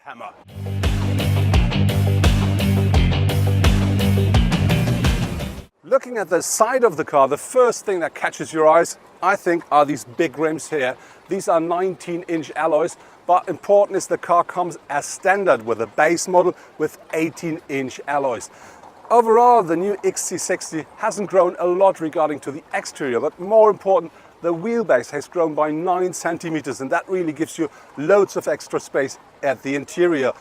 hammer. Looking at the side of the car, the first thing that catches your eyes, I think, are these big rims here. These are 19-inch alloys, but important is the car comes as standard with a base model with 18-inch alloys. Overall, the new XC60 hasn't grown a lot regarding to the exterior, but more important, the wheelbase has grown by 9 centimeters, and that really gives you loads of extra space at the interior.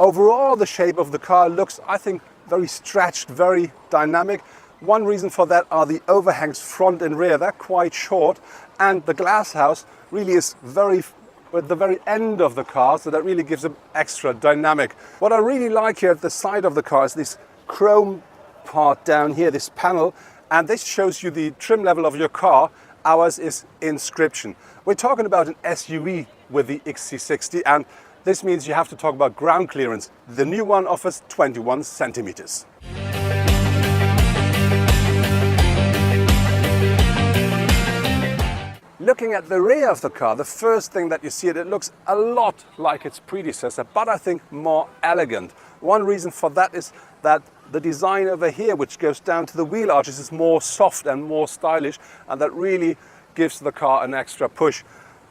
Overall, the shape of the car looks, I think, very stretched, very dynamic. One reason for that are the overhangs front and rear. They're quite short, and the glass house really is at the very end of the car, so that really gives them extra dynamic. What I really like here at the side of the car is this chrome part down here, this panel, and this shows you the trim level of your car. Ours is inscription. We're talking about an SUV with the XC60, and this means you have to talk about ground clearance. The new one offers 21 centimeters. Looking at the rear of the car, the first thing that you see, it looks a lot like its predecessor, but I think more elegant. One reason for that is that the design over here, which goes down to the wheel arches, is more soft and more stylish, and that really gives the car an extra push.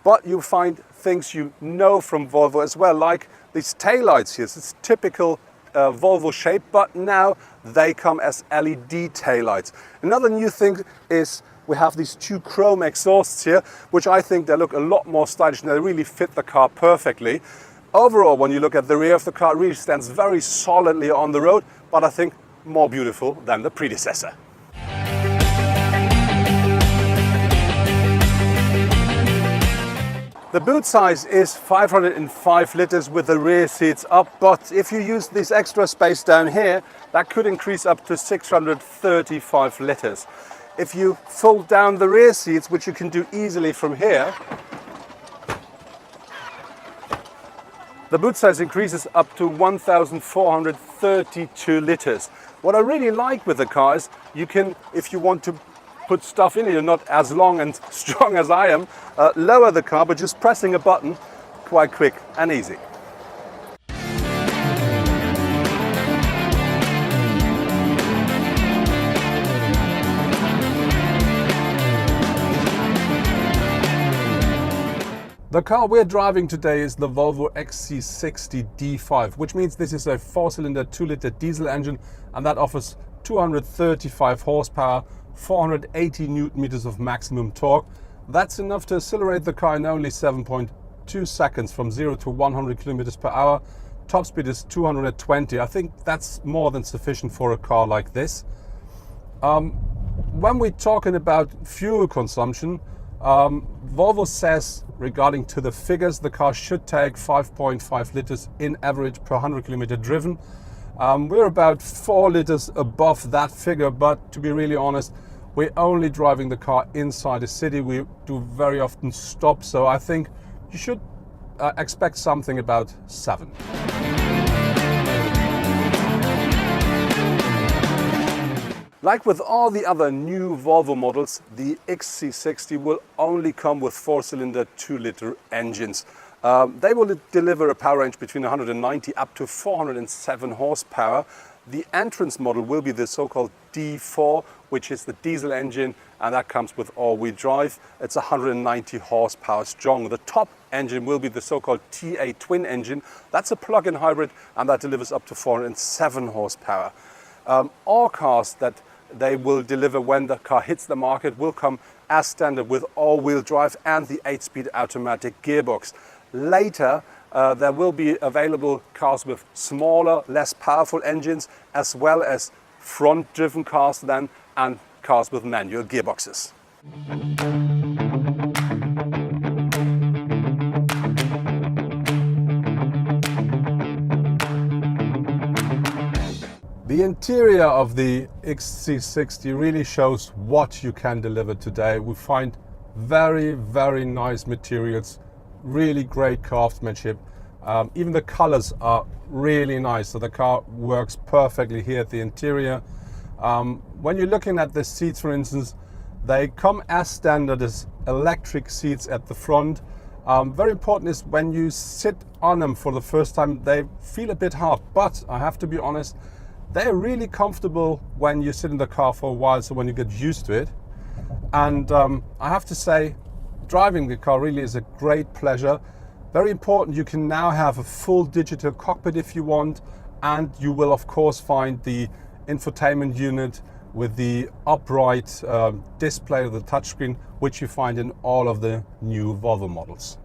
But you find things you know from Volvo as well, like these taillights here. It's typical Volvo shape, but now they come as LED taillights. Another new thing is we have these 2 chrome exhausts here, which I think they look a lot more stylish and they really fit the car perfectly. Overall, when you look at the rear of the car, it really stands very solidly on the road, but I think more beautiful than the predecessor. The boot size is 505 liters with the rear seats up, but if you use this extra space down here, that could increase up to 635 liters. If you fold down the rear seats, which you can do easily from here, the boot size increases up to 1,432 liters. What I really like with the car is you can, if you want to put stuff in it, you're not as long and strong as I am, lower the car by just pressing a button, quite quick and easy. The car we're driving today is the Volvo XC60 D5, which means this is a 4-cylinder 2-liter diesel engine, and that offers 235 horsepower, 480 newton meters of maximum torque. That's enough to accelerate the car in only 7.2 seconds from 0 to 100 kilometers per hour. Top speed is 220. I think that's more than sufficient for a car like this. When we're talking about fuel consumption, Volvo says regarding to the figures, the car should take 5.5 liters in average per 100 kilometer driven. We're about 4 liters above that figure, but to be really honest, we're only driving the car inside the city. We do very often stop, so I think you should expect something about 7. Like with all the other new Volvo models, the XC60 will only come with 4-cylinder 2-liter engines. They will deliver a power range between 190 up to 407 horsepower. The entrance model will be the so-called D4, which is the diesel engine, and that comes with all-wheel drive. It's 190 horsepower strong. The top engine will be the so-called TA twin engine. That's a plug-in hybrid, and that delivers up to 407 horsepower. All cars that they will deliver when the car hits the market will come as standard with all-wheel drive and the 8-speed automatic gearbox. Later, there will be available cars with smaller, less powerful engines, as well as front-driven cars then, and cars with manual gearboxes. The interior of the XC60 really shows what you can deliver today. We find very, very nice materials, really great craftsmanship. Even the colors are really nice, so the car works perfectly here at the interior. When you're looking at the seats, for instance, they come as standard as electric seats at the front. Very important is when you sit on them for the first time, they feel a bit hard, but I have to be honest, they're really comfortable when you sit in the car for a while, so when you get used to it. And I have to say, driving the car really is a great pleasure. Very important, you can now have a full digital cockpit if you want, and you will of course find the infotainment unit with the upright display of the touchscreen, which you find in all of the new Volvo models.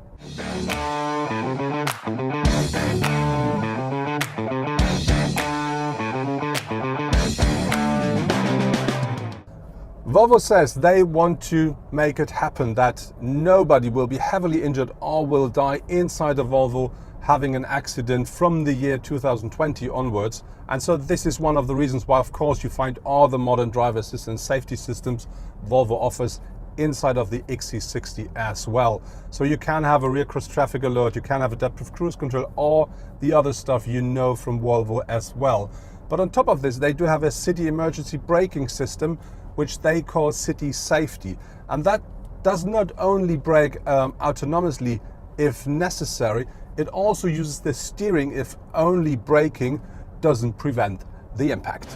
Volvo says they want to make it happen that nobody will be heavily injured or will die inside a Volvo having an accident from the year 2020 onwards. And so this is one of the reasons why, of course, you find all the modern driver assistance safety systems Volvo offers inside of the XC60 as well. So you can have a rear cross traffic alert, you can have adaptive cruise control, or the other stuff you know from Volvo as well. But on top of this, they do have a city emergency braking system, which they call city safety. And that does not only brake autonomously if necessary, it also uses the steering if only braking doesn't prevent the impact.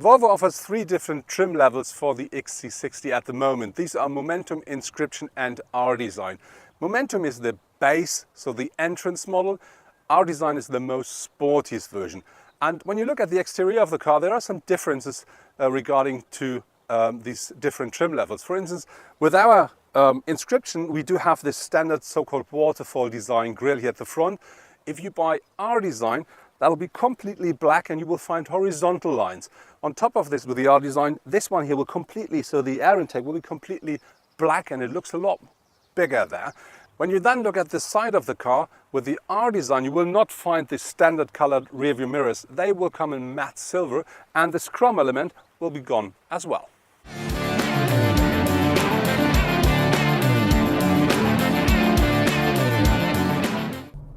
Volvo offers 3 different trim levels for the XC60 at the moment. These are Momentum, Inscription and R-Design. Momentum is the base, so the entrance model. R-Design is the most sportiest version. And when you look at the exterior of the car, there are some differences regarding to these different trim levels. For instance, with our Inscription, we do have this standard so-called waterfall design grille here at the front. If you buy R-Design, that'll be completely black and you will find horizontal lines. On top of this, with the R-Design, this one here will completely, so the air intake will be completely black and it looks a lot bigger there. When you then look at the side of the car with the R-Design, you will not find the standard colored rear view mirrors. They will come in matte silver and the scrum element will be gone as well.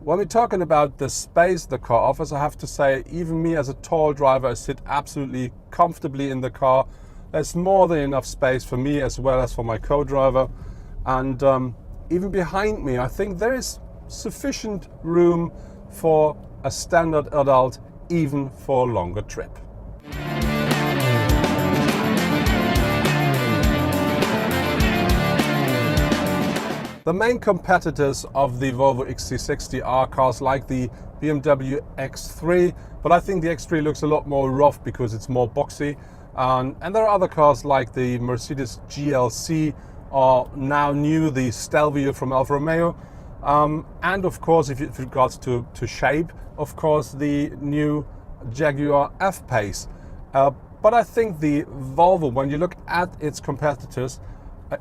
When we're talking about the space the car offers, I have to say, even me as a tall driver, I sit absolutely comfortably in the car. There's more than enough space for me as well as for my co-driver. And even behind me, I think there is sufficient room for a standard adult, even for a longer trip. The main competitors of the Volvo XC60 are cars like the BMW X3, but I think the X3 looks a lot more rough because it's more boxy. And there are other cars like the Mercedes GLC, or now new, the Stelvio from Alfa Romeo. And of course, if it regards to shape, of course, the new Jaguar F-Pace. But I think the Volvo, when you look at its competitors,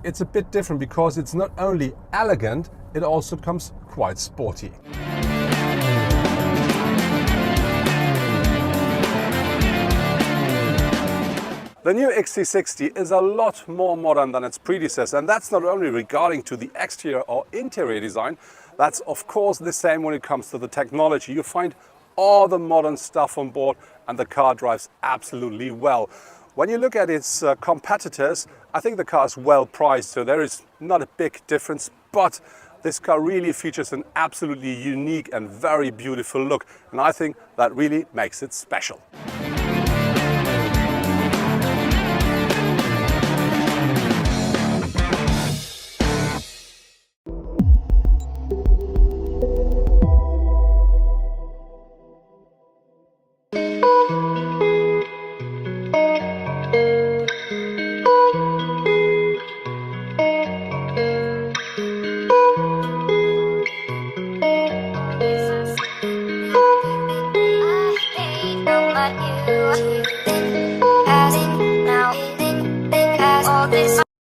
it's a bit different because it's not only elegant, it also comes quite sporty. The new XC60 is a lot more modern than its predecessor, and that's not only regarding to the exterior or interior design, that's of course the same when it comes to the technology. You find all the modern stuff on board and the car drives absolutely well. When you look at its competitors, I think the car is well priced, so there is not a big difference, but this car really features an absolutely unique and very beautiful look, and I think that really makes it special. I hate nobody.